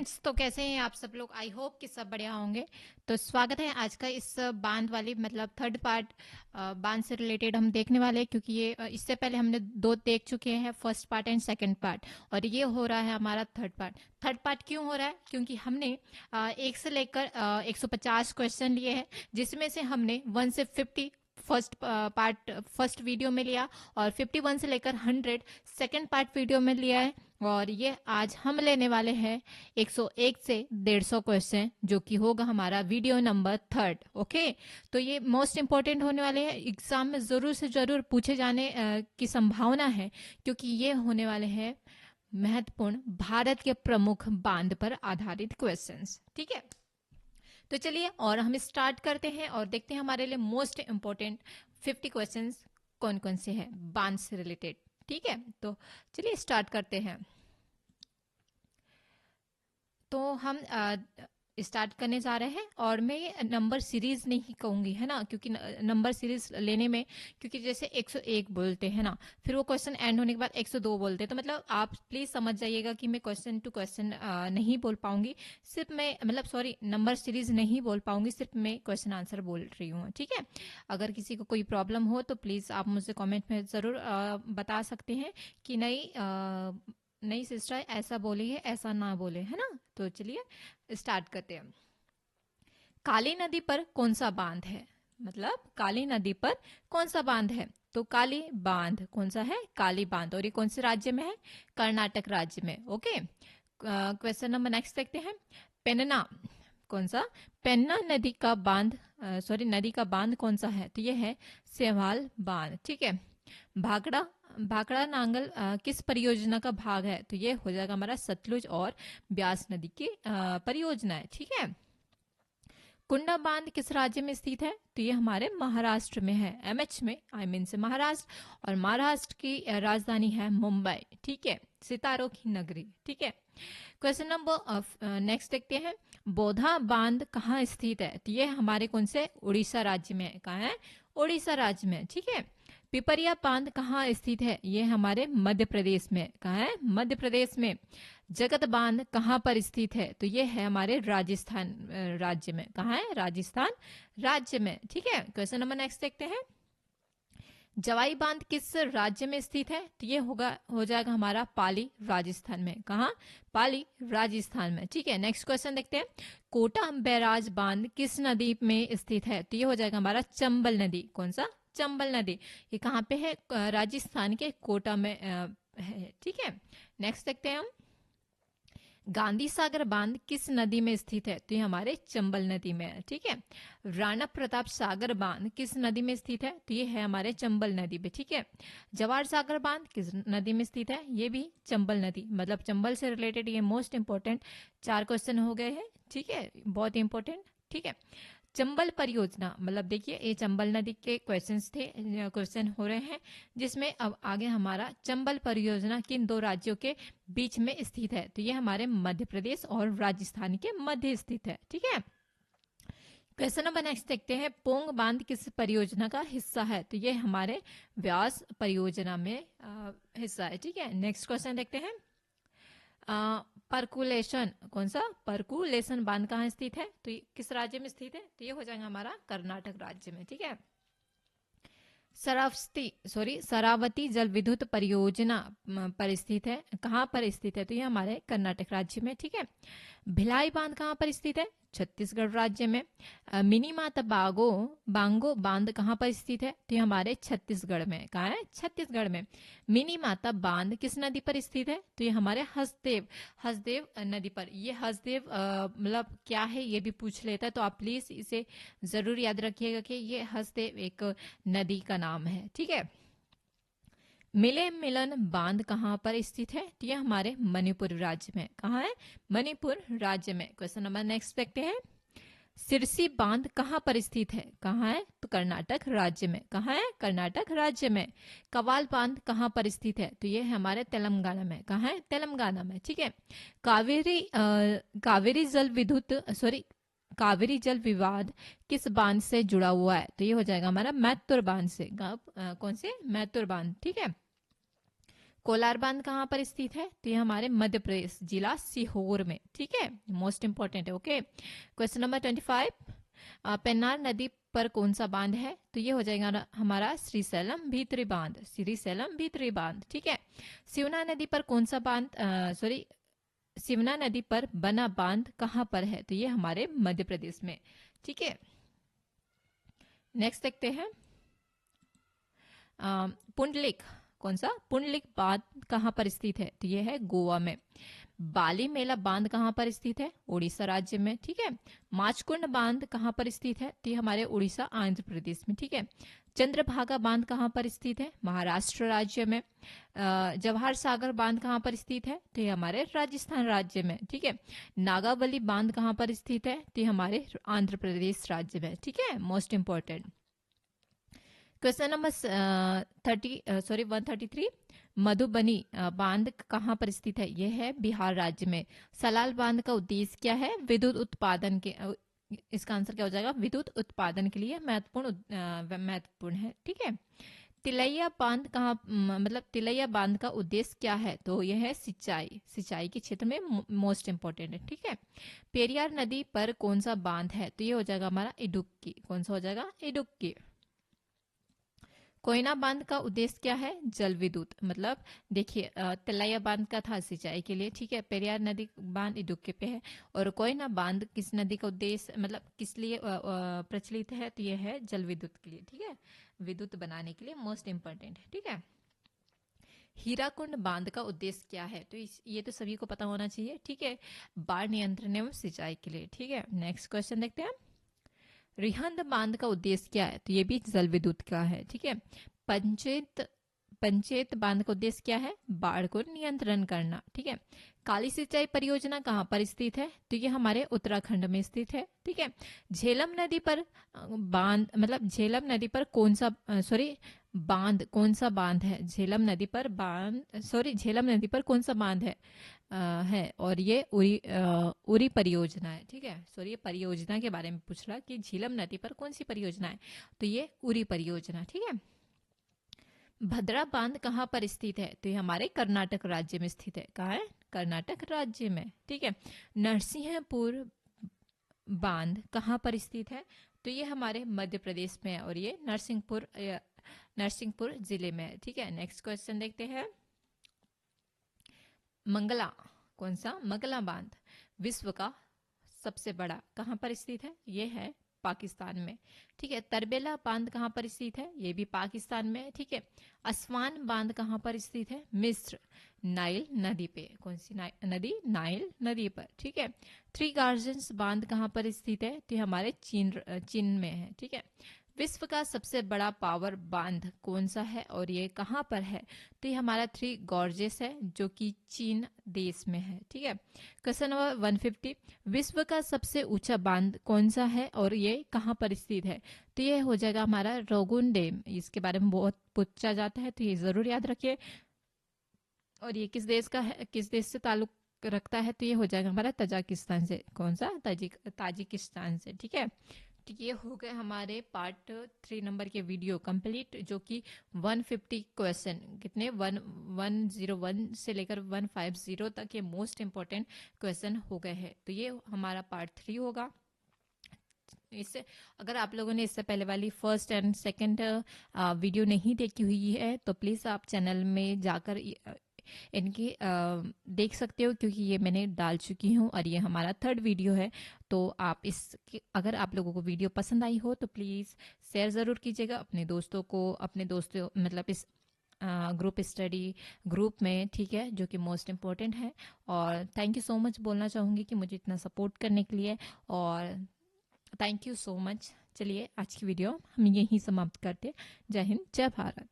Friends, तो कैसे हैं आप सब लोग। आई होप कि सब बढ़िया होंगे। तो स्वागत है आज का इस बांध वाली मतलब थर्ड पार्ट बांध से रिलेटेड हम देखने वाले हैं, क्योंकि ये इससे पहले हमने दो देख चुके हैं, first part and second part, और ये हो रहा है हमारा थर्ड पार्ट। थर्ड पार्ट क्यों हो रहा है? क्योंकि हमने 1 से लेकर 150 क्वेश्चन लिए हैं, जिसमें से हमने 1 से 50 फर्स्ट पार्ट फर्स्ट वीडियो में लिया, और 51 से लेकर 100 सेकंड पार्ट वीडियो में लिया है। और ये आज हम लेने वाले हैं 101 से 150 क्वेश्चन, जो कि होगा हमारा वीडियो नंबर थर्ड। ओके, तो ये मोस्ट इंपॉर्टेंट होने वाले हैं, एग्जाम में जरूर से जरूर पूछे जाने की संभावना है, क्योंकि ये होने वाले हैं महत्वपूर्ण भारत के प्रमुख बांध पर आधारित क्वेश्चंस। ठीक है, तो चलिए और हम स्टार्ट करते हैं और देखते हैं हमारे लिए मोस्ट इंपॉर्टेंट 50 क्वेश्चंस कौन कौन से हैं बांध से रिलेटेड। ठीक है, तो चलिए स्टार्ट करते हैं। तो हम स्टार्ट करने जा रहे हैं, और मैं ये नंबर सीरीज नहीं कहूंगी, है ना, क्योंकि नंबर सीरीज लेने में, क्योंकि जैसे 101 बोलते हैं ना, फिर वो क्वेश्चन एंड होने के बाद 102 बोलते हैं, तो मतलब आप प्लीज समझ जाइएगा कि मैं क्वेश्चन टू क्वेश्चन नहीं बोल पाऊंगी। सिर्फ मैं मतलब सॉरी नंबर सीरीज नहीं बोल पाऊंगी, सिर्फ मैं क्वेश्चन आंसर बोल रही हूँ। ठीक है, अगर किसी को कोई प्रॉब्लम हो तो प्लीज आप मुझे कॉमेंट में जरूर बता सकते हैं कि नहीं सिस्टर ऐसा बोली है, ऐसा ना बोले, है ना। तो चलिए स्टार्ट करते हैं। काली नदी पर कौन सा बांध है? मतलब काली नदी पर कौन सा बांध है? तो काली बांध कौन सा है? काली बांध। और ये कौन से राज्य में है? कर्नाटक राज्य में। ओके, क्वेश्चन नंबर नेक्स्ट देखते हैं। पेन्ना कौन सा? पेन्ना नदी का बांध नदी का बांध कौन सा है? तो ये है सेवाल बांध। ठीक है, भाखड़ा भाखड़ा नांगल किस परियोजना का भाग है? तो ये हो जाएगा हमारा सतलुज और ब्यास नदी की परियोजना है। ठीक है, कुंडा बांध किस राज्य में स्थित है? तो ये हमारे महाराष्ट्र में है, एमएच में, आई मीन से महाराष्ट्र, और महाराष्ट्र की राजधानी है मुंबई। ठीक है, सितारों की नगरी। ठीक है, क्वेश्चन नंबर नेक्स्ट देखते हैं। बोधा बांध कहाँ स्थित है? तो ये हमारे कौन से? उड़ीसा राज्य में। कहाँ है? उड़ीसा राज्य में। ठीक है, पिपरिया बांध कहाँ स्थित है? ये हमारे मध्य प्रदेश में। कहाँ है? मध्य प्रदेश में। जगत बांध कहाँ पर स्थित है? तो ये है हमारे राजस्थान राज्य में। कहाँ है? राजस्थान राज्य में। ठीक है, क्वेश्चन नंबर नेक्स्ट देखते हैं। जवाई बांध किस राज्य में स्थित है? तो ये हो जाएगा हमारा पाली राजस्थान में। कहाँ? पाली राजस्थान में। ठीक है, नेक्स्ट क्वेश्चन देखते हैं। कोटा बैराज बांध किस नदी में स्थित है? तो ये हो जाएगा हमारा चंबल नदी। कौन सा? चंबल नदी। ये कहाँ पे है? राजस्थान के कोटा में है। ठीक है, नेक्स्ट देखते हैं हम। गांधी सागर बांध किस नदी में स्थित है? तो ये हमारे चंबल नदी में है। ठीक है, राणा प्रताप सागर बांध किस नदी में स्थित है? तो ये है हमारे चंबल नदी में। ठीक है, जवाहर सागर बांध किस नदी में स्थित है? ये भी चंबल नदी, मतलब चंबल से रिलेटेड ये मोस्ट इंपॉर्टेंट 4 क्वेश्चन हो गए हैं। ठीक है, बहुत इंपॉर्टेंट। ठीक है, चंबल परियोजना, मतलब देखिए ये चंबल नदी के क्वेश्चन हो रहे हैं, जिसमें अब आगे हमारा चंबल परियोजना किन 2 राज्यों के बीच में स्थित है? तो ये हमारे मध्य प्रदेश और राजस्थान के मध्य स्थित है। ठीक है, क्वेश्चन नंबर नेक्स्ट देखते हैं। पोंग बांध किस परियोजना का हिस्सा है? तो ये हमारे व्यास परियोजना में हिस्सा है। ठीक है, नेक्स्ट क्वेश्चन देखते हैं। परकुलेशन कौन सा? परकुलेशन बांध कहाँ स्थित है? तो ये किस राज्य में स्थित है? तो ये हो जाएगा हमारा कर्नाटक राज्य में। ठीक है, शरावती जल विद्युत परियोजना पर स्थित है। कहाँ पर स्थित है? तो ये हमारे कर्नाटक राज्य में। ठीक है, भिलाई बांध कहाँ पर स्थित है? छत्तीसगढ़ राज्य में। मिनी माता बांगो बांध कहाँ पर स्थित है? तो ये हमारे छत्तीसगढ़ में। कहाँ है? छत्तीसगढ़ में। मिनी माता बांध किस नदी पर स्थित है? तो ये हमारे हसदेव नदी पर। ये हसदेव मतलब क्या है ये भी पूछ लेता है, तो आप प्लीज इसे जरूर याद रखिएगा कि ये हसदेव एक नदी का नाम है। ठीक है, मिले मिलन बांध कहाँ पर स्थित है? तो ये हमारे मणिपुर राज्य में। कहाँ है? मणिपुर राज्य में। क्वेश्चन नंबर नेक्स्ट देखते हैं। सिरसी बांध कहाँ पर स्थित है? कहाँ है? तो कर्नाटक राज्य में। कहाँ है? कर्नाटक राज्य में। कवाल बांध कहाँ पर स्थित है? तो ये है हमारे तेलंगाना में। कहाँ है? तेलंगाना में। ठीक है, कावेरी जल विवाद किस बांध से जुड़ा हुआ है? तो ये हो जाएगा हमारा मैत्तुर बांध से। कौन से? मैत्तुर बांध। ठीक है, कोलार बांध कहाँ पर स्थित है? तो ये हमारे मध्य प्रदेश जिला सीहोर में, ठीक है, मोस्ट इंपॉर्टेंट है। ओके, क्वेश्चन नंबर 25, पेन्नार नदी पर कौन सा बांध है? तो ये हो जाएगा हमारा श्रीशैलम भीतरी बांध, श्रीशैलम भीतरी बांध, ठीक है। शिवना नदी पर कौन सा बांध, सॉरी, शिवना नदी पर बना बांध कहाँ पर है? तो ये हमारे मध्य प्रदेश में, ठीक है। नेक्स्ट देखते हैं, पुंडलिक, कौन सा? पुंडलिक बांध कहाँ पर स्थित है? तो ये है गोवा में। बाली मेला बांध कहाँ पर स्थित है? उड़ीसा राज्य में, ठीक है। माचकुंड बांध कहाँ पर स्थित है? तो ये हमारे उड़ीसा आंध्र प्रदेश में, ठीक है। चंद्रभागा बांध कहाँ पर स्थित है? महाराष्ट्र राज्य में। जवाहर सागर बांध कहाँ पर स्थित है? तो ये हमारे राजस्थान राज्य में, ठीक है। नागावली बांध कहाँ पर स्थित है? तो ये हमारे आंध्र प्रदेश राज्य में, ठीक है, most important. Question number 133, Madhubani बांध कहाँ पर स्थित है? यह है बिहार राज्य में। सलाल बांध का उद्देश्य क्या है? विद्युत उत्पादन के, इसका आंसर क्या हो जाएगा? विद्युत उत्पादन के लिए महत्वपूर्ण है, ठीक है। तिलैया बांध कहाँ, मतलब तिलैया बांध का उद्देश्य क्या है? तो यह है सिंचाई के क्षेत्र में मोस्ट इंपॉर्टेंट है, ठीक है। पेरियार नदी पर कौन सा बांध है? तो ये हो जाएगा हमारा इडुक्की। कौन सा हो जाएगा? इडुक्की। कोयना बांध का उद्देश्य क्या है? जल विद्युत, मतलब देखिए, तिलैया बांध का था सिंचाई के लिए, ठीक है। पेरियार नदी बांध इडुक्की पे है, और कोयना बांध किस नदी का उद्देश्य, मतलब किस लिए प्रचलित है? तो ये है जल विद्युत के लिए, ठीक है, विद्युत बनाने के लिए मोस्ट इंपॉर्टेंट है, ठीक है। हीराकुंड बांध का उद्देश्य क्या है? तो ये तो सभी को पता होना चाहिए, ठीक है, बाढ़ नियंत्रण एवं सिंचाई के लिए, ठीक है। नेक्स्ट क्वेश्चन देखते हैं, रिहंद बांध का उद्देश्य क्या है? तो ये भी जल विद्युत का है, ठीक है। पंचेत बांध का उद्देश्य क्या है? बाढ़ को नियंत्रण करना, ठीक है। काली सिंचाई परियोजना कहाँ पर स्थित है? तो ये हमारे उत्तराखंड में स्थित है, ठीक है। झेलम नदी पर बांध, मतलब झेलम नदी पर कौन सा, सॉरी, बांध, कौन सा बांध है? झेलम नदी पर झेलम नदी पर कौन सा बांध है, और ये उरी परियोजना है, ठीक है। सॉरी, ये परियोजना के बारे में पूछ रहा कि झेलम नदी पर कौन सी परियोजना है? तो ये उरी परियोजना, ठीक है। भद्रा बांध कहाँ पर स्थित है? तो ये हमारे कर्नाटक राज्य में स्थित है। कहाँ है? कर्नाटक राज्य में, ठीक है। नरसिंहपुर बांध कहाँ पर स्थित है? तो ये हमारे मध्य प्रदेश में है, और ये नरसिंहपुर जिले में है, ठीक है। नेक्स्ट क्वेश्चन देखते हैं, मंगला, कौन सा? मंगला बांध विश्व का सबसे बड़ा कहाँ पर स्थित है? ये है पाकिस्तान में, ठीक है। तरबेला बांध कहाँ पर स्थित है? ये भी पाकिस्तान में है, ठीक है। असवान बांध कहाँ पर स्थित है? मिस्र, नाइल नदी पे। कौन सी नदी? नाइल नदी पर, ठीक है। थ्री गार्जन्स बांध कहाँ पर स्थित है? तो ये हमारे चीन में है, ठीक है। विश्व का सबसे बड़ा पावर बांध कौन सा है, और ये कहाँ पर है? तो ये हमारा थ्री गॉर्जेस है, जो कि चीन देश में है, ठीक है। क्वेश्चन नंबर 150, विश्व का सबसे ऊंचा बांध कौन सा है, और ये कहाँ पर स्थित है? तो ये हो जाएगा हमारा रोगुन डैम। इसके बारे में बहुत पूछा जाता है, तो ये जरूर याद रखिए। और ये किस देश का है, किस देश से ताल्लुक रखता है? तो ये हो जाएगा हमारा तजाकिस्तान से। कौन सा? ताजिकिस्तान से, ठीक है। तो ये हो गए हमारे पार्ट 3 नंबर के वीडियो कंप्लीट, जो कि 150 क्वेश्चन, कितने 101 से लेकर 150 तक ये मोस्ट इंपॉर्टेंट क्वेश्चन हो गए हैं। तो ये हमारा पार्ट 3 होगा। इससे अगर आप लोगों ने इससे पहले वाली फर्स्ट एंड सेकंड वीडियो नहीं देखी हुई है, तो प्लीज़ आप चैनल में जाकर इनकी देख सकते हो, क्योंकि ये मैंने डाल चुकी हूँ, और ये हमारा 3rd वीडियो है। तो आप अगर आप लोगों को वीडियो पसंद आई हो तो प्लीज़ शेयर ज़रूर कीजिएगा अपने दोस्तों को, अपने दोस्तों, मतलब इस ग्रुप स्टडी ग्रुप में, ठीक है, जो कि मोस्ट इम्पोर्टेंट है। और थैंक यू सो मच बोलना चाहूँगी कि मुझे इतना सपोर्ट करने के लिए, और थैंक यू सो मच। चलिए आज की वीडियो हम यहीं समाप्त करते हैं। जय हिंद, जय भारत।